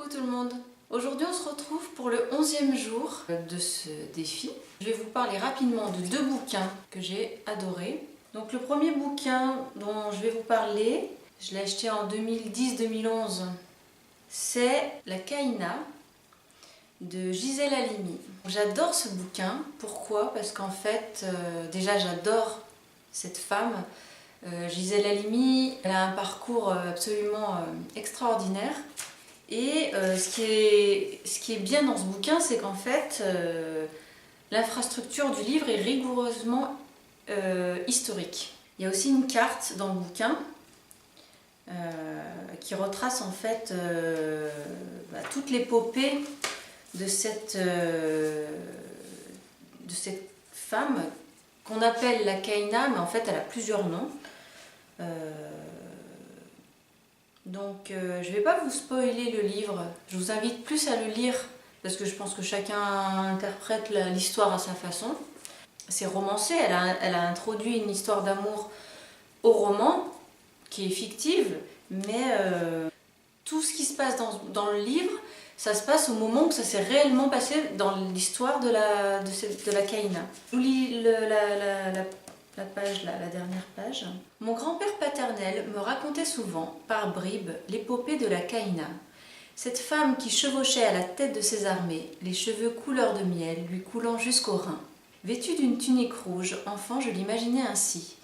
Coucou tout le monde. Aujourd'hui on se retrouve pour le 11e jour de ce défi. Je vais vous parler rapidement de deux bouquins que j'ai adorés. Donc le premier bouquin dont je vais vous parler, je l'ai acheté en 2010-2011, c'est La Caïna de Gisèle Halimi. J'adore ce bouquin. Pourquoi? Parce qu'en fait, déjà j'adore cette femme. Gisèle Halimi, elle a un parcours absolument extraordinaire. Et ce qui est bien dans ce bouquin, c'est qu'en fait, l'infrastructure du livre est rigoureusement historique. Il y a aussi une carte dans le bouquin qui retrace en fait toute l'épopée de cette femme qu'on appelle la Caïna, mais en fait elle a plusieurs noms. Donc je ne vais pas vous spoiler le livre, je vous invite plus à le lire parce que je pense que chacun interprète l'histoire à sa façon. C'est romancé, elle a introduit une histoire d'amour au roman qui est fictive, mais tout ce qui se passe dans le livre, ça se passe au moment où ça s'est réellement passé dans l'histoire de la Caïna. Je vous lis la page là, la dernière page. Mon grand-père paternel me racontait souvent, par bribes, l'épopée de la Caïna. Cette femme qui chevauchait à la tête de ses armées, les cheveux couleur de miel lui coulant jusqu'aux reins. Vêtue d'une tunique rouge, enfant, je l'imaginais ainsi.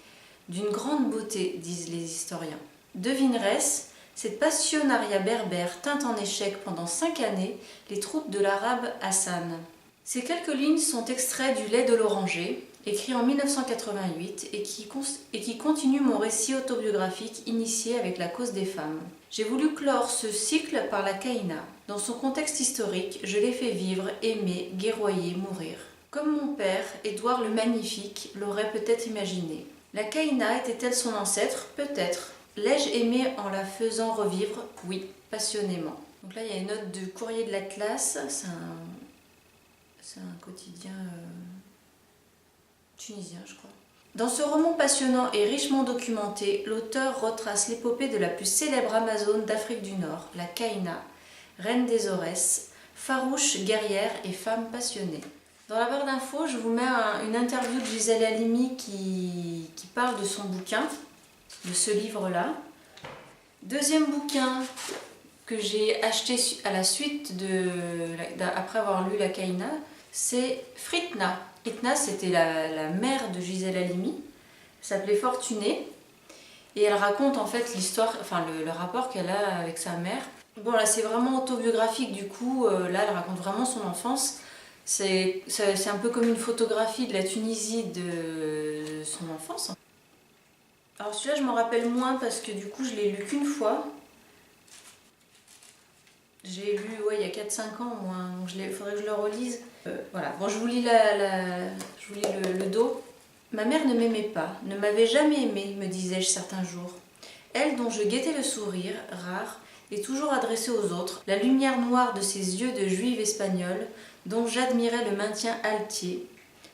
D'une grande beauté, disent les historiens. Devineresse, cette passionnariat berbère tint en échec pendant 5 années les troupes de l'arabe Hassan. Ces quelques lignes sont extraits du Lait de l'Oranger, écrit en 1988 et qui continue mon récit autobiographique initié avec la cause des femmes. J'ai voulu clore ce cycle par la Caïna. Dans son contexte historique, je l'ai fait vivre, aimer, guerroyer, mourir. Comme mon père, Édouard le Magnifique, l'aurait peut-être imaginé. La Caïna était-elle son ancêtre? Peut-être. L'ai-je aimée en la faisant revivre? Oui, passionnément. Donc là, il y a une note de Courrier de l'Atlas, c'est un quotidien tunisien, je crois. Dans ce roman passionnant et richement documenté, l'auteur retrace l'épopée de la plus célèbre Amazone d'Afrique du Nord, la Caïna, reine des Aurès, farouche, guerrière et femme passionnée. Dans la barre d'infos, je vous mets une interview de Gisèle Halimi qui parle de son bouquin, de ce livre-là. Deuxième bouquin que j'ai acheté à la suite après avoir lu la Caïna, c'est Fritna. Fritna, c'était la mère de Gisèle Halimi, elle s'appelait Fortunée, et elle raconte en fait l'histoire, enfin le rapport qu'elle a avec sa mère. Bon là c'est vraiment autobiographique du coup, là elle raconte vraiment son enfance. C'est un peu comme une photographie de la Tunisie de son enfance. Alors celui-là je m'en rappelle moins parce que du coup je l'ai lu qu'une fois. J'ai lu il y a 4-5 ans au moins, donc il faudrait que je le relise. Voilà, bon je vous lis, le dos. Ma mère ne m'aimait pas, ne m'avait jamais aimée, me disais-je certains jours. Elle dont je guettais le sourire, rare, et toujours adressé aux autres, la lumière noire de ses yeux de juive espagnole, dont j'admirais le maintien altier,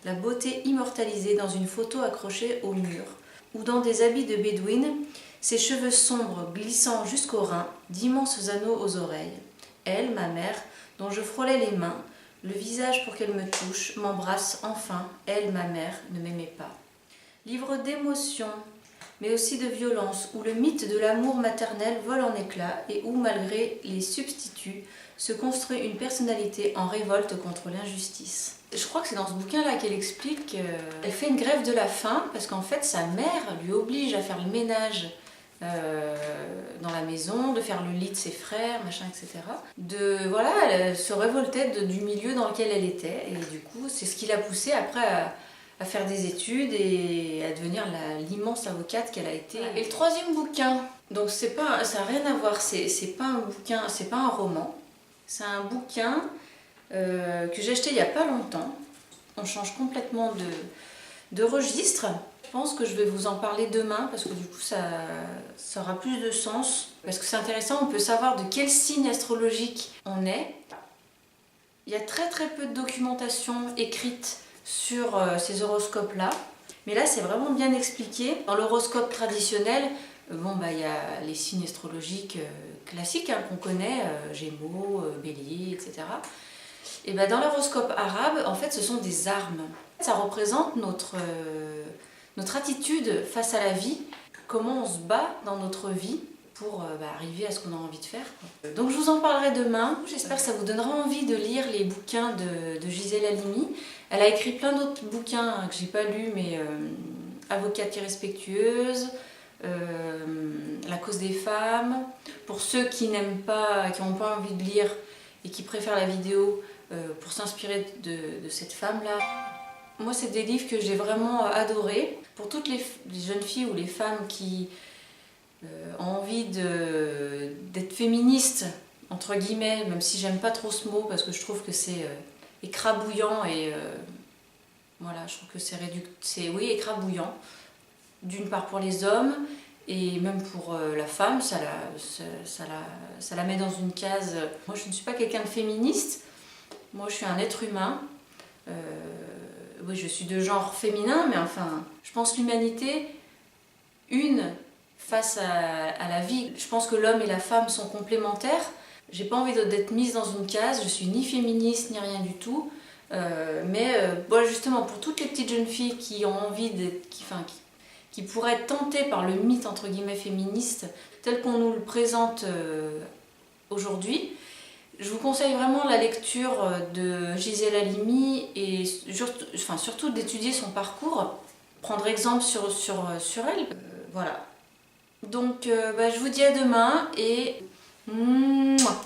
la beauté immortalisée dans une photo accrochée au mur, ou dans des habits de bédouine, ses cheveux sombres glissant jusqu'aux reins, d'immenses anneaux aux oreilles. Elle, ma mère, dont je frôlais les mains, le visage pour qu'elle me touche, m'embrasse enfin. Elle, ma mère, ne m'aimait pas. Livre d'émotion, mais aussi de violence, où le mythe de l'amour maternel vole en éclats et où, malgré les substituts, se construit une personnalité en révolte contre l'injustice. Je crois que c'est dans ce bouquin-là qu'elle explique qu'elle fait une grève de la faim parce qu'en fait sa mère lui oblige à faire le ménage dans la maison, de faire le lit de ses frères, machin, etc. Elle se révoltait du milieu dans lequel elle était et du coup c'est ce qui l'a poussée après à faire des études et à devenir l'immense avocate qu'elle a été. Et le troisième bouquin, donc ça n'a rien à voir, c'est pas un bouquin, c'est pas un roman, c'est un bouquin que j'ai acheté il n'y a pas longtemps. On change complètement de registre. Je pense que je vais vous en parler demain parce que du coup ça aura plus de sens. Parce que c'est intéressant, on peut savoir de quel signe astrologique on est. Il y a très très peu de documentation écrite sur ces horoscopes-là. Mais là c'est vraiment bien expliqué. Dans l'horoscope traditionnel, Bon, bah, il y a les signes astrologiques classiques hein, qu'on connaît, Gémeaux, Bélier, etc. Et bah, dans l'horoscope arabe, en fait, ce sont des armes. Ça représente notre attitude face à la vie, comment on se bat dans notre vie pour arriver à ce qu'on a envie de faire. Donc je vous en parlerai demain. J'espère que ça vous donnera envie de lire les bouquins de Gisèle Halimi. Elle a écrit plein d'autres bouquins hein, que j'ai pas lus, mais Avocate irrespectueuse, La cause des femmes. Pour ceux qui n'aiment pas, qui n'ont pas envie de lire et qui préfèrent la vidéo, pour s'inspirer de cette femme-là. Moi, c'est des livres que j'ai vraiment adorés. Pour toutes les jeunes filles ou les femmes qui ont envie d'être féministes, entre guillemets, même si j'aime pas trop ce mot parce que je trouve que c'est écrabouillant et voilà, je trouve que c'est oui, écrabouillant. D'une part pour les hommes et même pour la femme, ça la met dans une case. Moi, je ne suis pas quelqu'un de féministe. Moi, je suis un être humain. Oui, je suis de genre féminin, mais enfin, je pense l'humanité, face à la vie. Je pense que l'homme et la femme sont complémentaires. J'ai pas envie d'être mise dans une case. Je suis ni féministe ni rien du tout. Bon, justement, pour toutes les petites jeunes filles qui ont envie qui pourraient être tentées par le mythe entre guillemets féministe tel qu'on nous le présente aujourd'hui. Je vous conseille vraiment la lecture de Gisèle Halimi et surtout d'étudier son parcours, prendre exemple sur elle. Voilà. Donc je vous dis à demain et mouah.